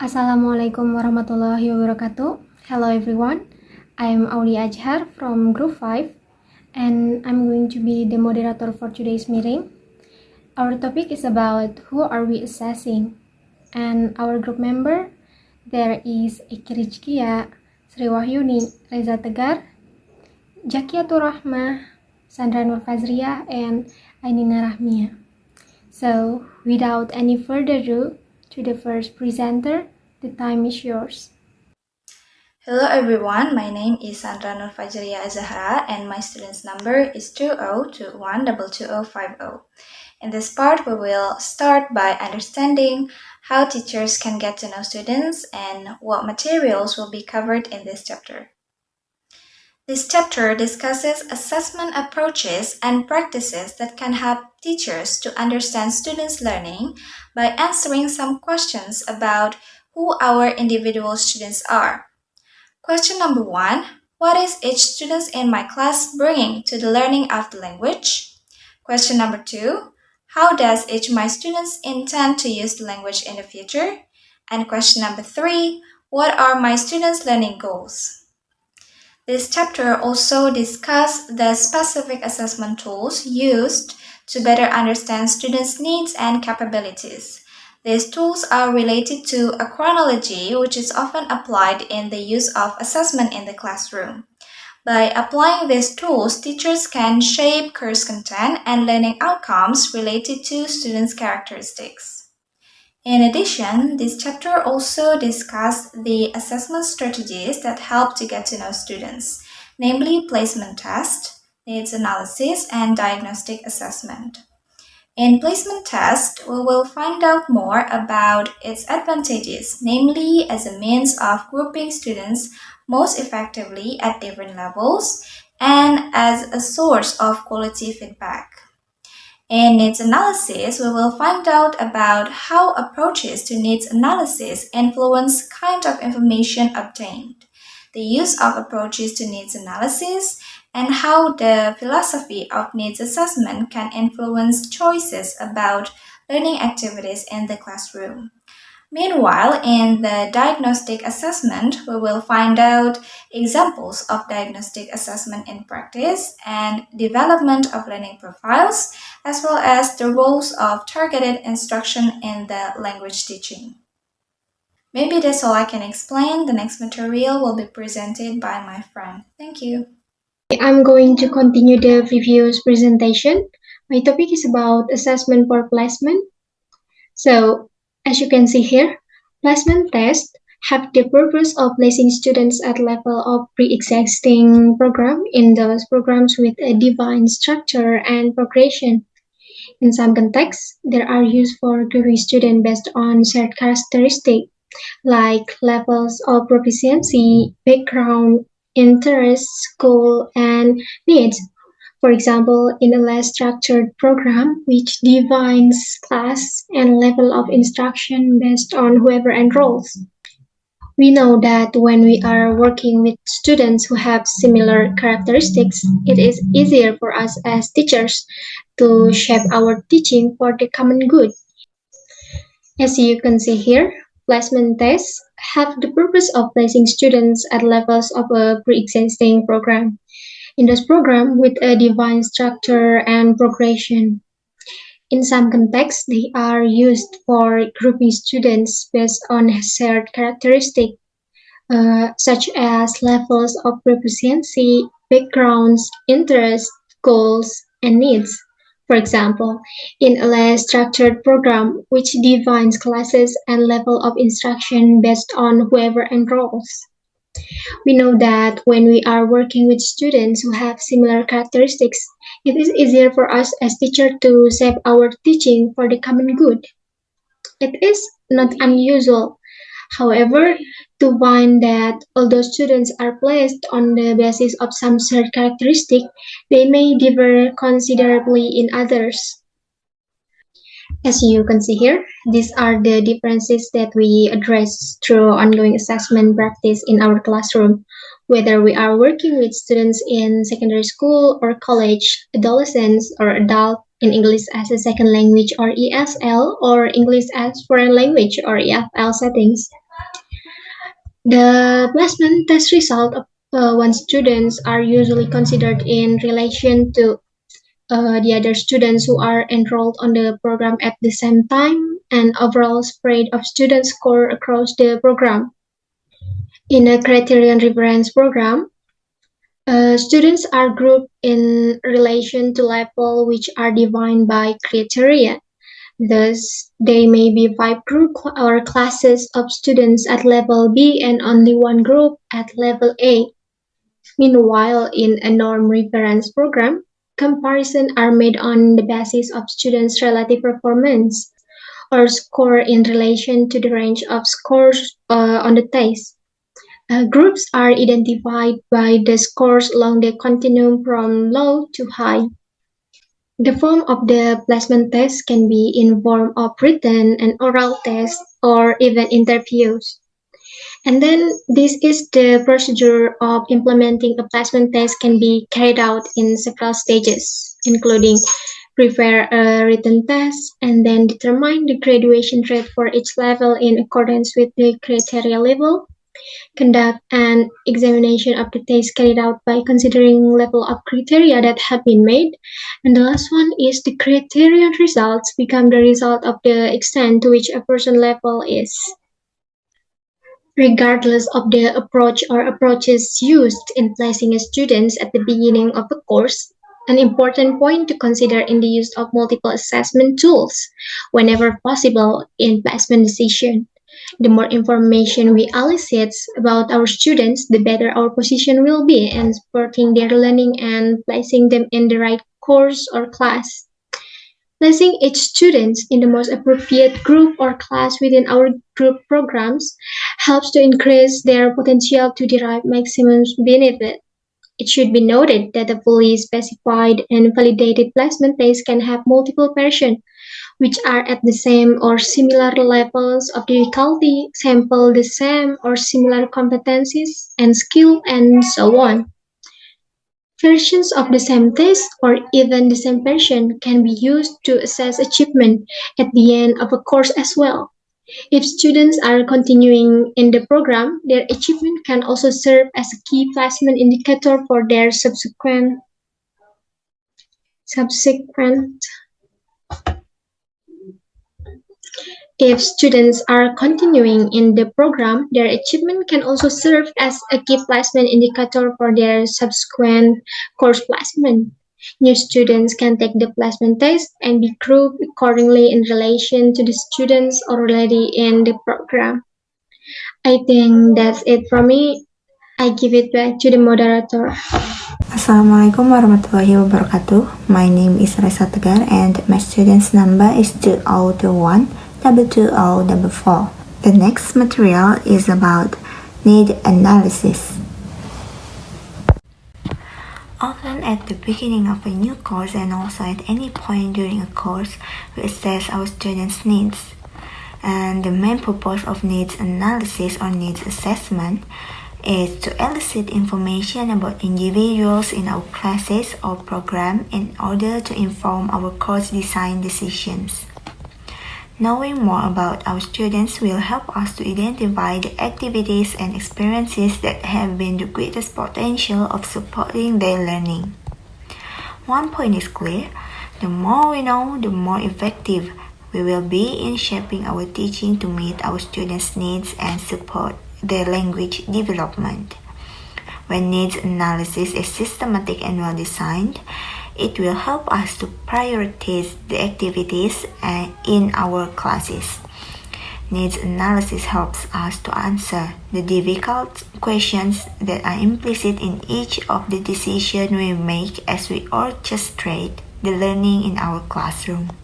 Assalamualaikum warahmatullahi wabarakatuh. Hello everyone, I am Auli Ajhar from Group 5 and I'm going to be the moderator for today's meeting. Our topic is about who are we assessing, and our group member there is Eki Rizkia, Sri Wahyuni, Reza Tegar, Jakiatur Rahmah, Sandra Nur Fazriah, and Ainina Rahmia. So without any further ado, to the first presenter, the time is yours. Hello everyone, my name is Sandra Nur Fazriah Azahra and my student's number is 2021222050. In this part, we will start by understanding how teachers can get to know students and what materials will be covered in this chapter. This chapter discusses assessment approaches and practices that can help teachers to understand students' learning by answering some questions about who our individual students are. Question number 1. What is each student in my class bringing to the learning of the language? Question number 2. How does each of my students intend to use the language in the future? And question number 3. What are my students' learning goals? This chapter also discusses the specific assessment tools used to better understand students' needs and capabilities. These tools are related to a chronology which is often applied in the use of assessment in the classroom. By applying these tools, teachers can shape course content and learning outcomes related to students' characteristics. In addition, this chapter also discusses the assessment strategies that help to get to know students, namely placement test, needs analysis, and diagnostic assessment. In placement test, we will find out more about its advantages, namely as a means of grouping students most effectively at different levels and as a source of quality feedback. In needs analysis, we will find out about how approaches to needs analysis influence kind of information obtained, the use of approaches to needs analysis, and how the philosophy of needs assessment can influence choices about learning activities in the classroom. Meanwhile, in the diagnostic assessment, we will find out examples of diagnostic assessment in practice and development of learning profiles, as well as the roles of targeted instruction in the language teaching. Maybe that's all I can explain. The next material will be presented by my friend. Thank you. I'm going to continue the previous presentation. My topic is about assessment for placement. So, as you can see here, placement tests have the purpose of placing students at level of pre-existing program in those programs with a defined structure and progression. In some contexts, they are used for grouping students based on shared characteristics like levels of proficiency, background, interests, goal, and needs. For example, in a less structured program, which defines class and level of instruction based on whoever enrolls. We know that when we are working with students who have similar characteristics, it is easier for us as teachers to shape our teaching for the common good. As you can see here, placement tests have the purpose of placing students at levels of a pre-existing program. In this program with a defined structure and progression. In some contexts, they are used for grouping students based on shared characteristics, such as levels of proficiency, backgrounds, interests, goals, and needs. For example, in a less structured program which defines classes and level of instruction based on whoever enrolls. We know that when we are working with students who have similar characteristics, it is easier for us as teachers to shape our teaching for the common good. It is not unusual, however, to find that although students are placed on the basis of some shared characteristic, they may differ considerably in others. As you can see here, these are the differences that we address through ongoing assessment practice in our classroom, whether we are working with students in secondary school or college, adolescents or adult in English as a second language or ESL or English as foreign language or EFL settings. The placement test result of one students are usually considered in relation to the other students who are enrolled on the program at the same time and overall spread of student score across the program. In a criterion reference program, students are grouped in relation to level which are defined by criteria. Thus, there may be five group or classes of students at level B and only one group at level A. Meanwhile, in a norm reference program, comparisons are made on the basis of students' relative performance or score in relation to the range of scores on the test. Groups are identified by the scores along the continuum from low to high. The form of the placement test can be in form of written and oral tests or even interviews. And then this is the procedure of implementing a placement test can be carried out in several stages, including prepare a written test and then determine the graduation rate for each level in accordance with the criteria level, conduct an examination of the test carried out by considering level of criteria that have been made. And the last one is the criterion results become the result of the extent to which a person level is. Regardless of the approach or approaches used in placing students at the beginning of a course, an important point to consider in the use of multiple assessment tools whenever possible in placement decision. The more information we elicit about our students, the better our position will be in supporting their learning and placing them in the right course or class. Placing each student in the most appropriate group or class within our group programs helps to increase their potential to derive maximum benefit. It should be noted that a fully specified and validated placement test can have multiple versions, which are at the same or similar levels of difficulty, sample the same or similar competencies and skill, and so on. Versions of the same test or even the same version can be used to assess achievement at the end of a course as well. If students are continuing in the program, their achievement can also serve as a key placement indicator for their subsequent. If students are continuing in the program, their achievement can also serve as a key placement indicator for their subsequent course placement. New students can take the placement test and be grouped accordingly in relation to the students already in the program. I think that's it from me. I give it back to the moderator. Assalamualaikum warahmatullahi wabarakatuh. My name is Resa Tegar and my student's number is 2021 22044. The next material is about need analysis. Often at the beginning of a new course and also at any point during a course, we assess our students' needs. And the main purpose of needs analysis or needs assessment is to elicit information about individuals in our classes or program in order to inform our course design decisions. Knowing more about our students will help us to identify the activities and experiences that have been the greatest potential of supporting their learning. One point is clear: the more we know, the more effective we will be in shaping our teaching to meet our students' needs and support their language development. When needs analysis is systematic and well designed, it will help us to prioritize the activities in our classes. Needs analysis helps us to answer the difficult questions that are implicit in each of the decisions we make as we orchestrate the learning in our classroom.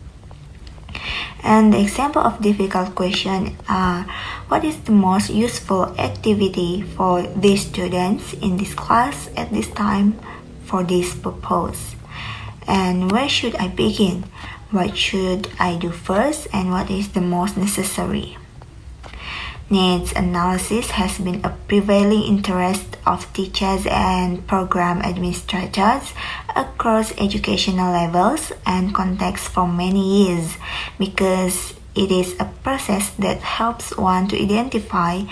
And the example of difficult question are: what is the most useful activity for these students in this class at this time for this purpose? And where should I begin? What should I do first and what is the most necessary? Needs analysis has been a prevailing interest of teachers and program administrators across educational levels and contexts for many years because it is a process that helps one to identify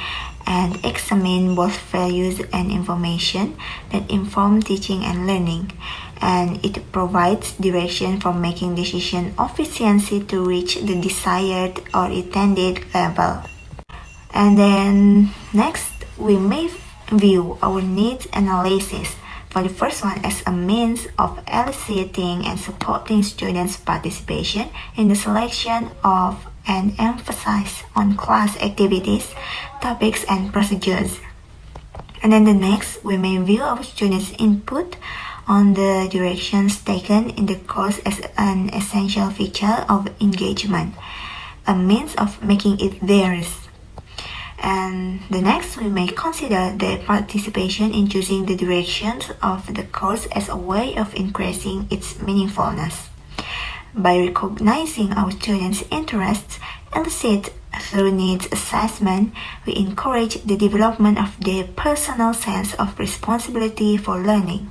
and examine both values and information that inform teaching and learning, and it provides direction for making decision efficiency to reach the desired or intended level. And then next, we may view our needs analysis for the first one as a means of eliciting and supporting students' participation in the selection of and emphasis on class activities, topics, and procedures. And then the next, we may view our students' input on the directions taken in the course as an essential feature of engagement, a means of making it theirs. And the next, we may consider their participation in choosing the directions of the course as a way of increasing its meaningfulness. By recognizing our students' interests elicit through needs assessment, we encourage the development of their personal sense of responsibility for learning,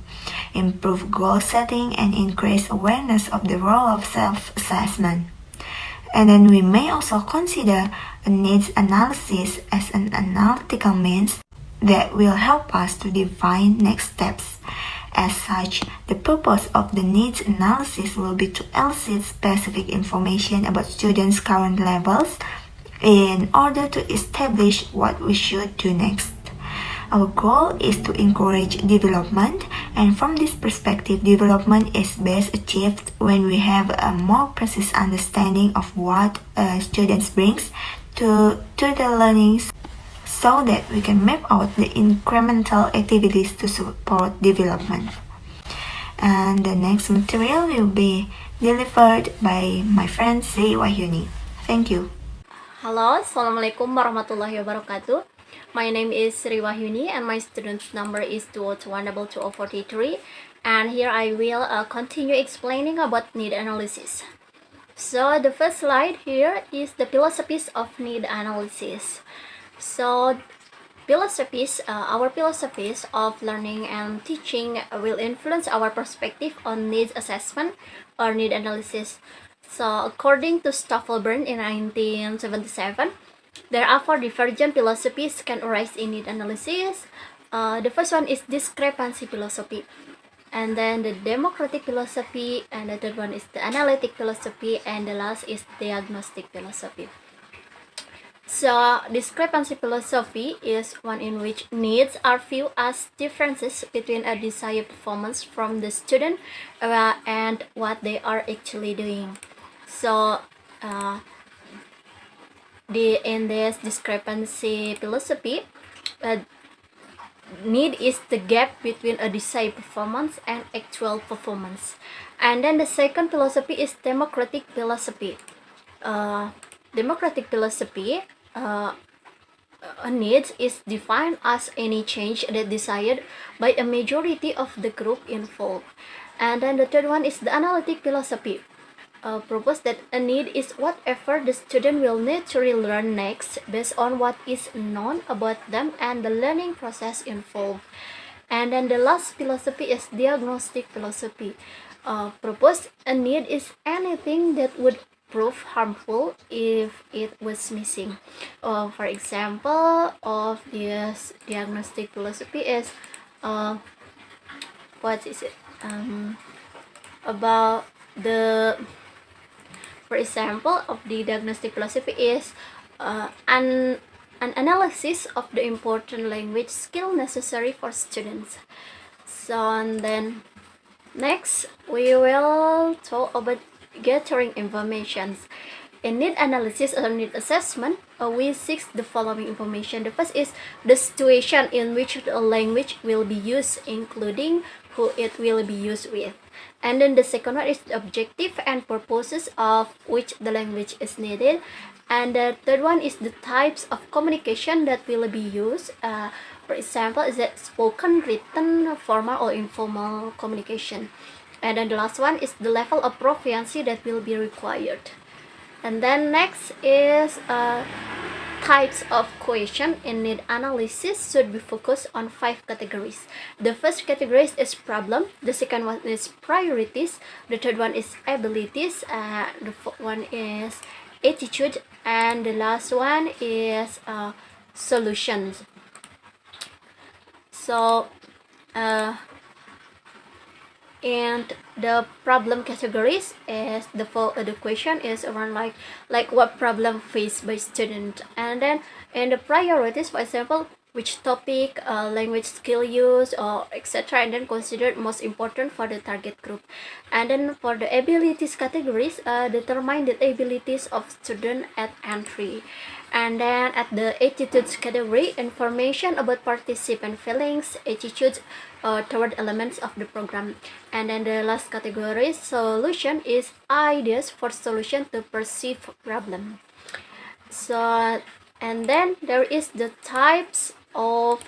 improve goal setting, and increase awareness of the role of self-assessment. And then we may also consider a needs analysis as an analytical means that will help us to define next steps. As such, the purpose of the needs analysis will be to elicit specific information about students' current levels in order to establish what we should do next. Our goal is to encourage development, and from this perspective, development is best achieved when we have a more precise understanding of what students brings to the learning, so that we can map out the incremental activities to support development. And the next material will be delivered by my friend Sri Wahyuni. Thank you. Halo, Assalamualaikum warahmatullahi wabarakatuh. My name is Sri Wahyuni and my student's number is 2012243, and here I will continue explaining about need analysis. So the first slide here is the philosophies of need analysis. So our philosophies of learning and teaching will influence our perspective on needs assessment or need analysis. So according to Staffelburn in 1977, there are four divergent philosophies can arise in need analysis. The first one is discrepancy philosophy, and then the democratic philosophy, and the third one is the analytic philosophy, and the last is diagnostic philosophy. So discrepancy philosophy is one in which needs are viewed as differences between a desired performance from the student and what they are actually doing. So in this discrepancy philosophy, need is the gap between a desired performance and actual performance. And then the second philosophy is democratic philosophy. Democratic philosophy, needs is defined as any change that desired by a majority of the group involved. And then the third one is the analytic philosophy. Propose that a need is whatever the student will naturally learn next based on what is known about them and the learning process involved. And then the last philosophy is diagnostic philosophy. Propose a need is anything that would prove harmful if it was missing. For example, of this diagnostic philosophy is what is it? About the, for example, of the diagnostic philosophy is an analysis of the important language skill necessary for students. So and then next we will talk about gathering information. In need analysis or need assessment, we seek the following information. The first is the situation in which the language will be used, including who it will be used with. And then the second one is the objective and purposes of which the language is needed. And the third one is the types of communication that will be used. For example, is it spoken, written, formal, or informal communication. And then the last one is the level of proficiency that will be required. And then next is types of question in need analysis should be focused on 5 categories. The first category is problem, the second one is priorities, the third one is abilities, the fourth one is attitude, and the last one is solutions. So and the problem categories is the question is around like what problem faced by student, and then in the priorities, for example, which topic, language skill use, or etc., and then considered most important for the target group. And then for the abilities categories, determine the abilities of student at entry. And then at the attitudes category, information about participant feelings, attitudes toward elements of the program. And then the last category, solution, is ideas for solution to perceived problem. So, and then there is the type of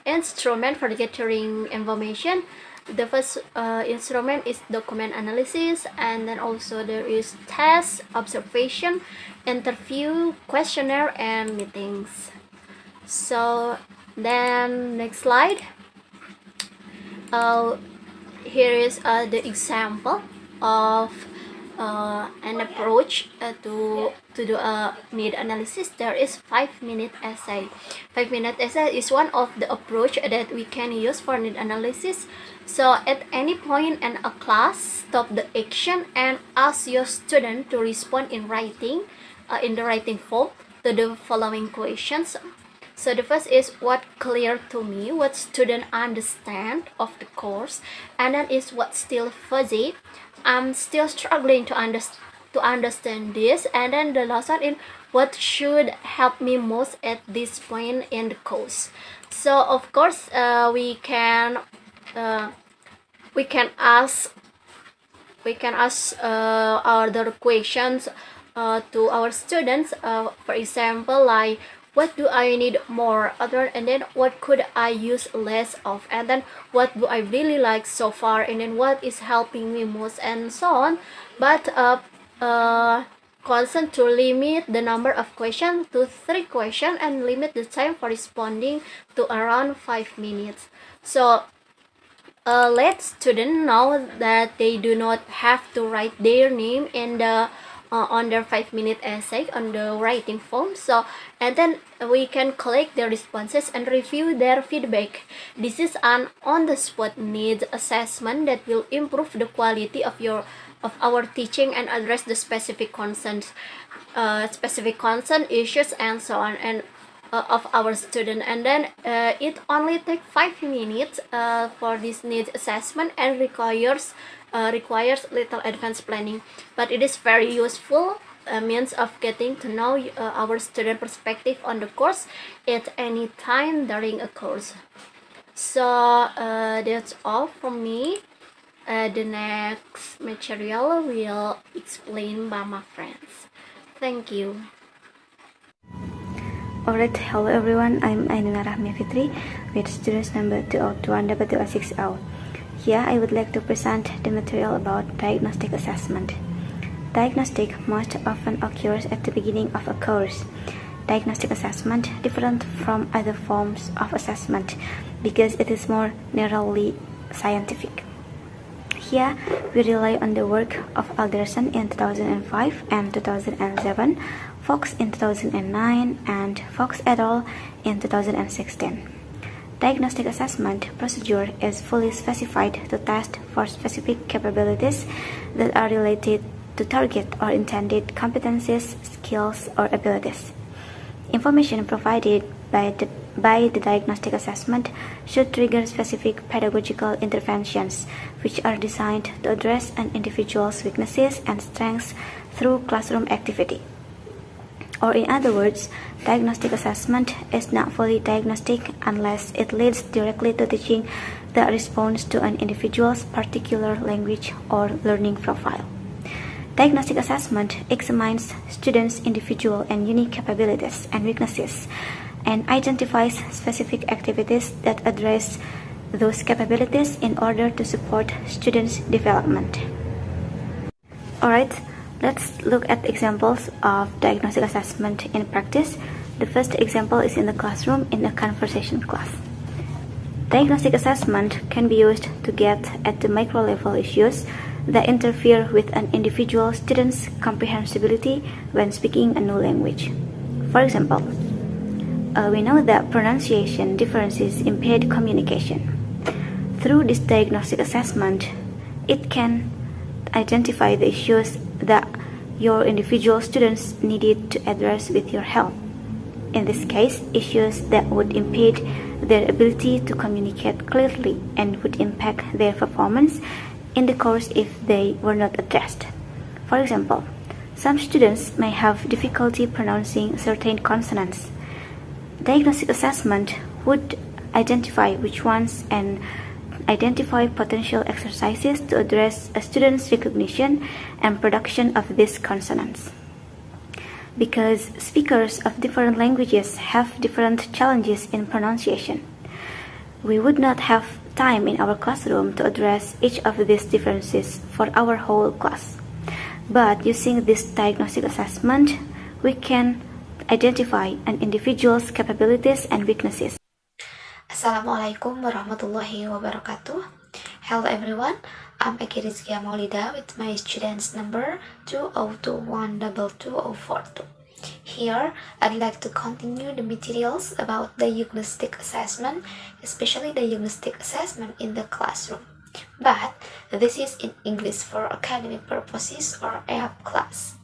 instrument for gathering information. The first instrument is document analysis, and then also there is test, observation, interview, questionnaire, and meetings. So then next slide. Here is the example of an approach to do a need analysis. There is 5-minute essay. 5-minute essay is one of the approach that we can use for need analysis. So at any point in a class, stop the action and ask your student to respond in writing, in the writing form, to the following questions. So the first is what clear to me, what student understand of the course, and then is what still fuzzy, I'm still struggling to understand this, and then the last one is what should help me most at this point in the course. So of course we can ask other questions to our students, for example, like what do I need more other, and then what could I use less of, and then what do I really like so far, and then what is helping me most, and so on. But constant to limit the number of questions to 3 questions and limit the time for responding to around 5 minutes. So let students know that they do not have to write their name in the on their 5-minute essay on the writing form. So and then we can collect their responses and review their feedback. This is an on-the-spot needs assessment that will improve the quality of our teaching and address the specific concerns, issues, and so on, and of our student. And then it only takes 5 minutes for this needs assessment and requires little advanced planning, but it is very useful means of getting to know our student perspective on the course at any time during a course. So that's all from me. The next material will explain by my friends. Thank you. Alright, hello everyone, I'm Ainuna Rahmi Fitri with students number 2021-260. Here I would like to present the material about diagnostic assessment. Diagnostic most often occurs at the beginning of a course. Diagnostic assessment different from other forms of assessment because it is more narrowly scientific. Here we rely on the work of Alderson in 2005 and 2007, Fox in 2009, and Fox et al. In 2016. Diagnostic assessment procedure is fully specified to test for specific capabilities that are related to target or intended competencies, skills, or abilities. Information provided by the diagnostic assessment should trigger specific pedagogical interventions, which are designed to address an individual's weaknesses and strengths through classroom activity. Or in other words, diagnostic assessment is not fully diagnostic unless it leads directly to teaching that responds to an individual's particular language or learning profile. Diagnostic assessment examines students' individual and unique capabilities and weaknesses and identifies specific activities that address those capabilities in order to support students' development. Alright, let's look at examples of diagnostic assessment in practice. The first example is in the classroom in a conversation class. Diagnostic assessment can be used to get at the micro-level issues that interfere with an individual student's comprehensibility when speaking a new language. For example, we know that pronunciation differences impede communication. Through this diagnostic assessment, it can identify the issues that your individual students needed to address with your help. In this case, issues that would impede their ability to communicate clearly and would impact their performance in the course if they were not addressed. For example, some students may have difficulty pronouncing certain consonants. Diagnostic assessment would identify which ones and identify potential exercises to address a student's recognition and production of these consonants. Because speakers of different languages have different challenges in pronunciation, we would not have time in our classroom to address each of these differences for our whole class. But using this diagnostic assessment, we can identify an individual's capabilities and weaknesses. Assalamualaikum warahmatullahi wabarakatuh. Hello everyone, I'm Eki Rizkia Maulida with my students number 2021222042. Here, I'd like to continue the materials about diagnostic assessment, especially diagnostic assessment in the classroom. But this is in English for academic purposes or EAP class.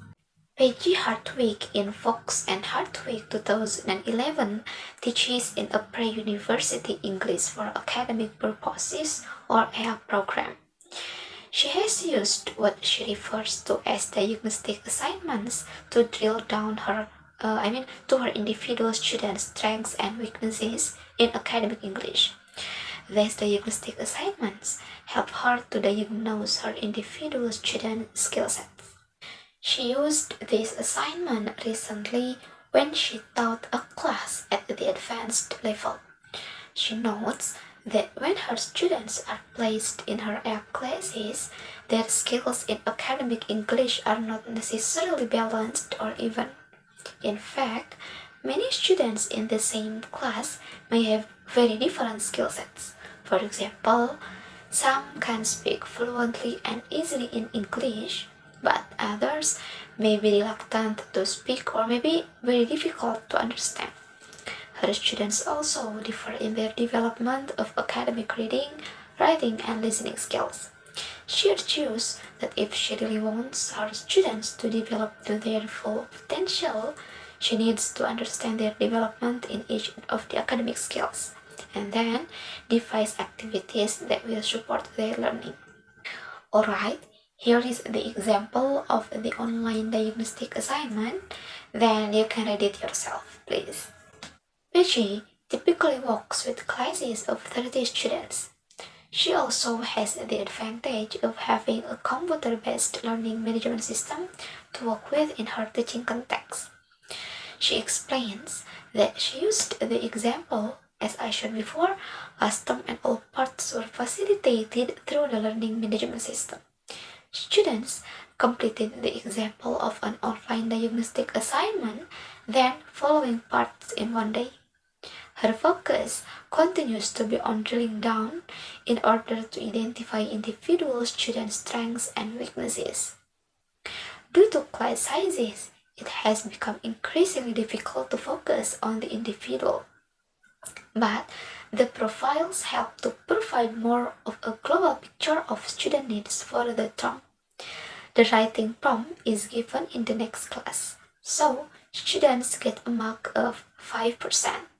Peggy Hartwig in Fox and Hartwig 2011 teaches in a pre-university English for academic purposes or EAP program. She has used what she refers to as diagnostic assignments to drill down to her individual students' strengths and weaknesses in academic English. These diagnostic assignments help her to diagnose her individual student skill sets. She used this assignment recently when she taught a class at the advanced level. She notes that when her students are placed in her app classes, their skills in academic English are not necessarily balanced or even. In fact, many students in the same class may have very different skill sets. For example, some can speak fluently and easily in English, but others may be reluctant to speak or may be very difficult to understand. Her students also differ in their development of academic reading, writing, and listening skills. She argues that if she really wants her students to develop to their full potential, she needs to understand their development in each of the academic skills and then devise activities that will support their learning. Alright, here is the example of the online diagnostic assignment, then you can read it yourself, please. Peggy typically works with classes of 30 students. She also has the advantage of having a computer-based learning management system to work with in her teaching context. She explains that she used the example, as I showed before, custom and all parts were facilitated through the learning management system. Students completed the example of an offline diagnostic assignment, then following parts in one day. Her focus continues to be on drilling down in order to identify individual students' strengths and weaknesses. Due to class sizes, it has become increasingly difficult to focus on the individual. But the profiles help to provide more of a global picture of student needs for the term. The writing prompt is given in the next class, so students get a mark of 5%.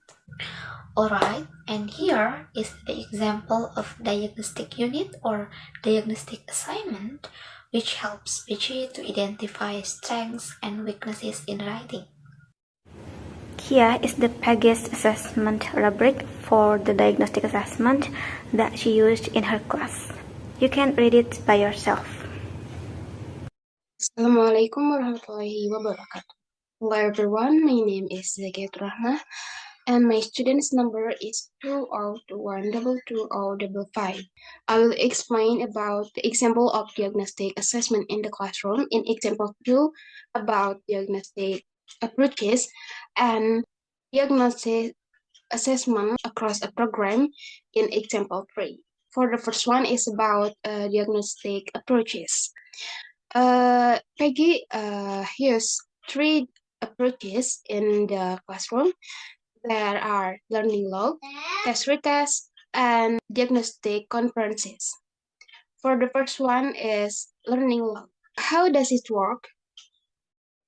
Alright, and here is the example of diagnostic unit or diagnostic assignment, which helps PG to identify strengths and weaknesses in writing. Here is the Peggy's assessment rubric for the diagnostic assessment that she used in her class. You can read it by yourself. Assalamualaikum warahmatullahi wabarakatuh. Hello everyone, my name is Zakiat Rahma and my student's number is 2021222055. I will explain about the example of diagnostic assessment in the classroom in example 2 about diagnostic approaches and diagnostic assessment across a program in example 3. For the first one is about diagnostic approaches. Peggy used three approaches in the classroom. There are learning log, test retest, and diagnostic conferences. For the first one is learning log. How does it work?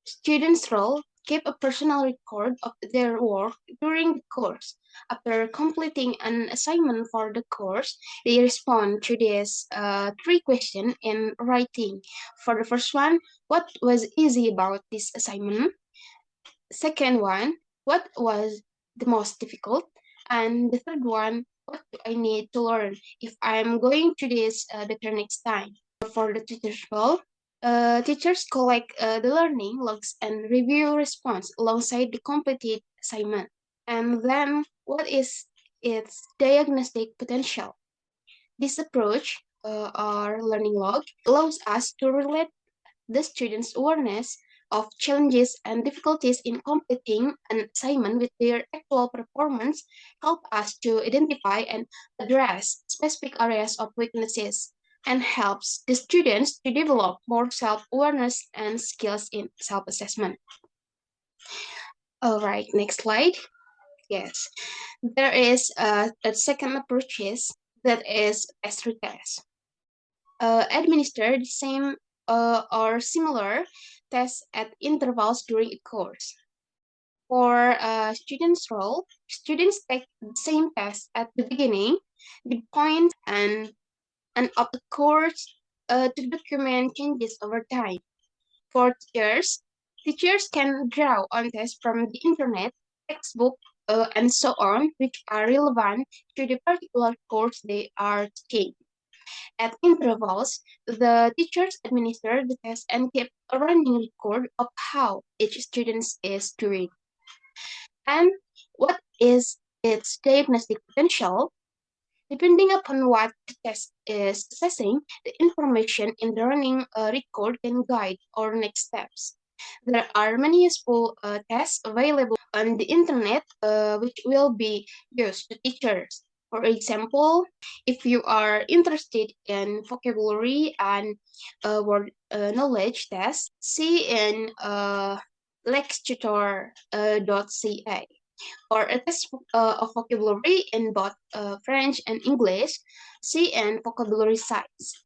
Students' role keep a personal record of their work during the course. After completing an assignment for the course, they respond to these three questions in writing. For the first one, what was easy about this assignment? Second one, what was the most difficult? And the third one, what do I need to learn if I'm going to this better next time? For the teacher's role, teachers collect the learning logs and review response alongside the completed assignment. And then, what is its diagnostic potential? This approach, or learning log, allows us to relate the students' awareness of challenges and difficulties in completing an assignment with their actual performance, help us to identify and address specific areas of weaknesses, and helps the students to develop more self-awareness and skills in self-assessment. All right, next slide. Yes, there is a second approach that is test retest. Administer the same or similar tests at intervals during a course. For a student's role, students take the same test at the beginning, midpoint, and of the course to document changes over time. For teachers, teachers can draw on tests from the internet, textbook, and so on, which are relevant to the particular course they are taking. At intervals, the teachers administer the test and keep a running record of how each student is doing. And what is its diagnostic potential? Depending upon what the test is assessing, the information in the running record can guide our next steps. There are many useful tests available on the internet which will be used to teachers. For example, if you are interested in vocabulary and word knowledge tests, see in lextutor.ca or a test of vocabulary in both French and English, see in vocabulary sites.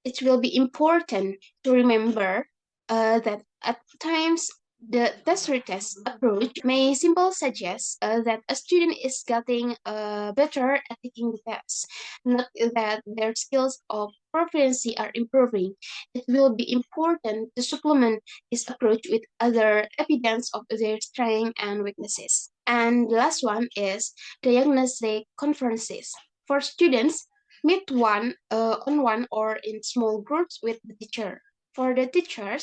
It will be important to remember that at times the test retest approach may simply suggest that a student is getting better at taking the test, not that their skills of proficiency are improving. It will be important to supplement this approach with other evidence of their strengths and weaknesses. And the last one is diagnostic conferences. For students, meet on one or in small groups with the teacher. For the teacher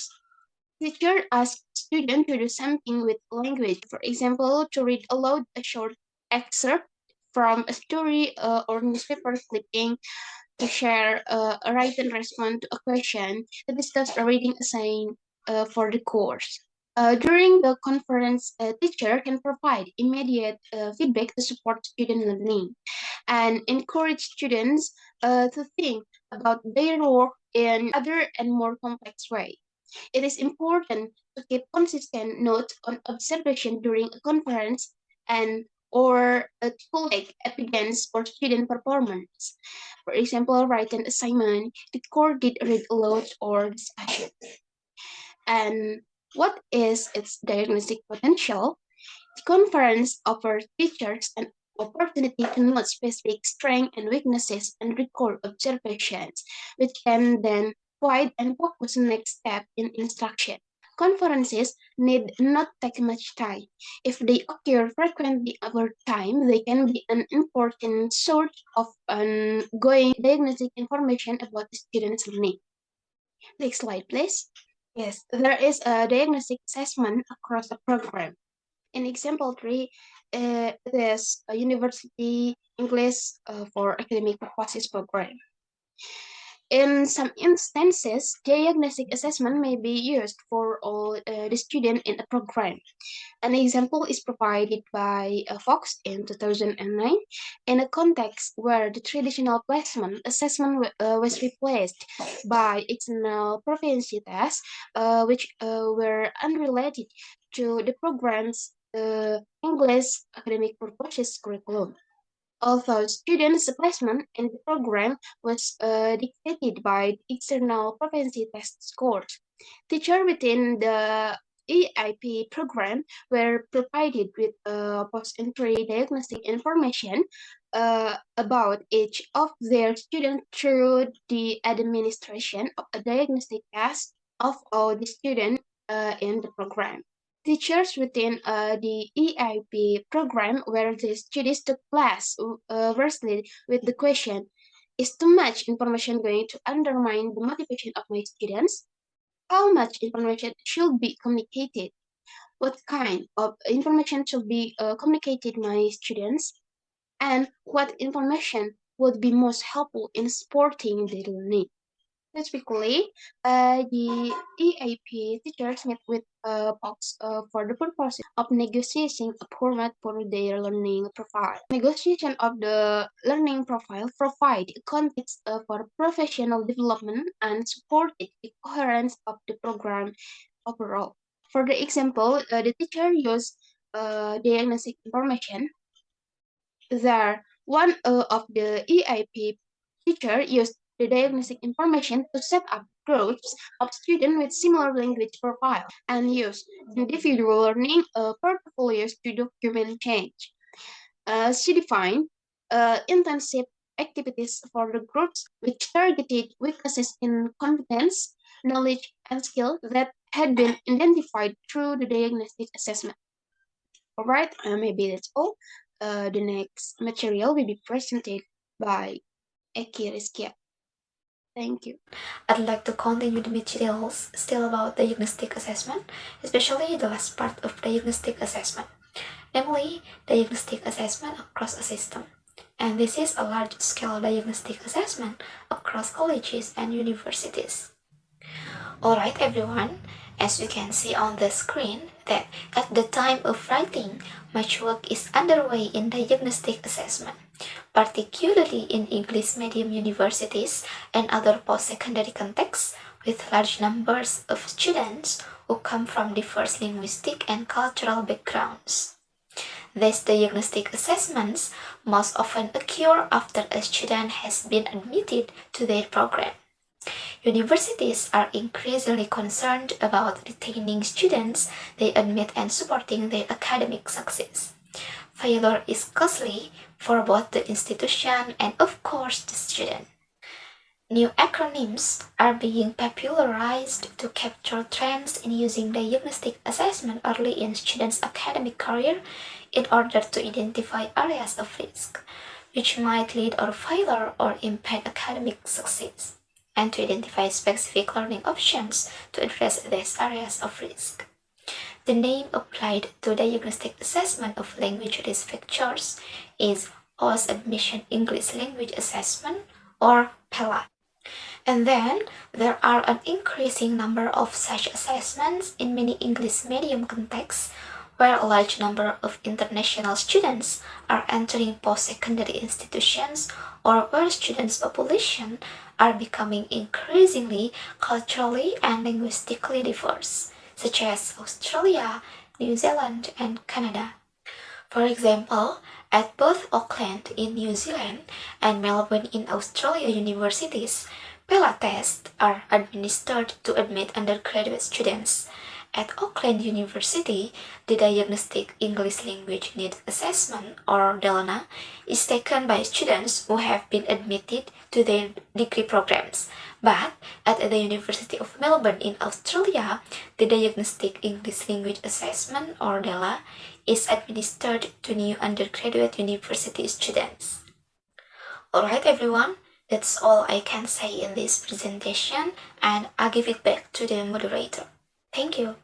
asks students to do something with language. For example, to read aloud a short excerpt from a story or newspaper clipping, to share a written response to a question, to discuss a reading assigned for the course. During the conference, a teacher can provide immediate feedback to support student learning and encourage students to think about their work in other and more complex way. It is important to keep consistent notes on observation during a conference and or to collect evidence for student performance. For example, write an assignment, recorded read aloud or discussion. And what is its diagnostic potential? The conference offers teachers an opportunity to note specific strengths and weaknesses and record observations, which can then guide and focus on next step in instruction. Conferences need not take much time. If they occur frequently over time, they can be an important source of ongoing diagnostic information about the student's learning. Next slide, please. Yes, there is a diagnostic assessment across the program. In example 3, it is a university English for academic purposes program. In some instances, diagnostic assessment may be used for all the students in a program. An example is provided by Fox in 2009 in a context where the traditional placement assessment was replaced by external proficiency tests, which were unrelated to the program's English academic purposes curriculum. Although students' placement in the program was dictated by external proficiency test scores, teachers within the EIP program were provided with post-entry diagnostic information about each of their students through the administration of a diagnostic test of all the students in the program. Teachers within the EIP program where the students took class firstly with the question, is too much information going to undermine the motivation of my students? How much information should be communicated? What kind of information should be communicated to my students? And what information would be most helpful in supporting their learning? Specifically, the EAP teachers meet with folks for the purpose of negotiating a format for their learning profile. Negotiation of the learning profile provide a context for professional development and support the coherence of the program overall. For the example, the teacher used diagnostic information. There, one of the EIP teacher used the diagnostic information to set up groups of students with similar language profile and use individual learning portfolios to document change. She defined intensive activities for the groups which targeted weaknesses in competence, knowledge, and skill that had been identified through the diagnostic assessment. Alright, maybe that's all. The next material will be presented by Eki Rizkia. Thank you. I'd like to continue the materials still about diagnostic assessment, especially the last part of diagnostic assessment, namely diagnostic assessment across a system. And this is a large-scale diagnostic assessment across colleges and universities. Alright everyone, as you can see on the screen that at the time of writing, much work is underway in diagnostic assessment, particularly in English medium universities and other post-secondary contexts with large numbers of students who come from diverse linguistic and cultural backgrounds. These diagnostic assessments most often occur after a student has been admitted to their program. Universities are increasingly concerned about retaining students they admit and supporting their academic success. Failure is costly for both the institution and, of course, the student. New acronyms are being popularized to capture trends in using diagnostic assessment early in students' academic career in order to identify areas of risk, which might lead to failure or impede academic success, and to identify specific learning options to address these areas of risk. The name applied to diagnostic assessment of language risk factors is Post-Admission English Language Assessment, or PELA. And then there are an increasing number of such assessments in many English medium contexts where a large number of international students are entering post-secondary institutions or where students' population are becoming increasingly culturally and linguistically diverse, such as Australia, New Zealand, and Canada. For example, at both Auckland in New Zealand and Melbourne in Australia universities, PELA tests are administered to admit undergraduate students. At Auckland University, the Diagnostic English Language Needs Assessment, or DELNA, is taken by students who have been admitted to their degree programs. But at the University of Melbourne in Australia, the Diagnostic English Language Assessment, or DELA, is administered to new undergraduate university students. Alright everyone, that's all I can say in this presentation, and I'll give it back to the moderator. Thank you.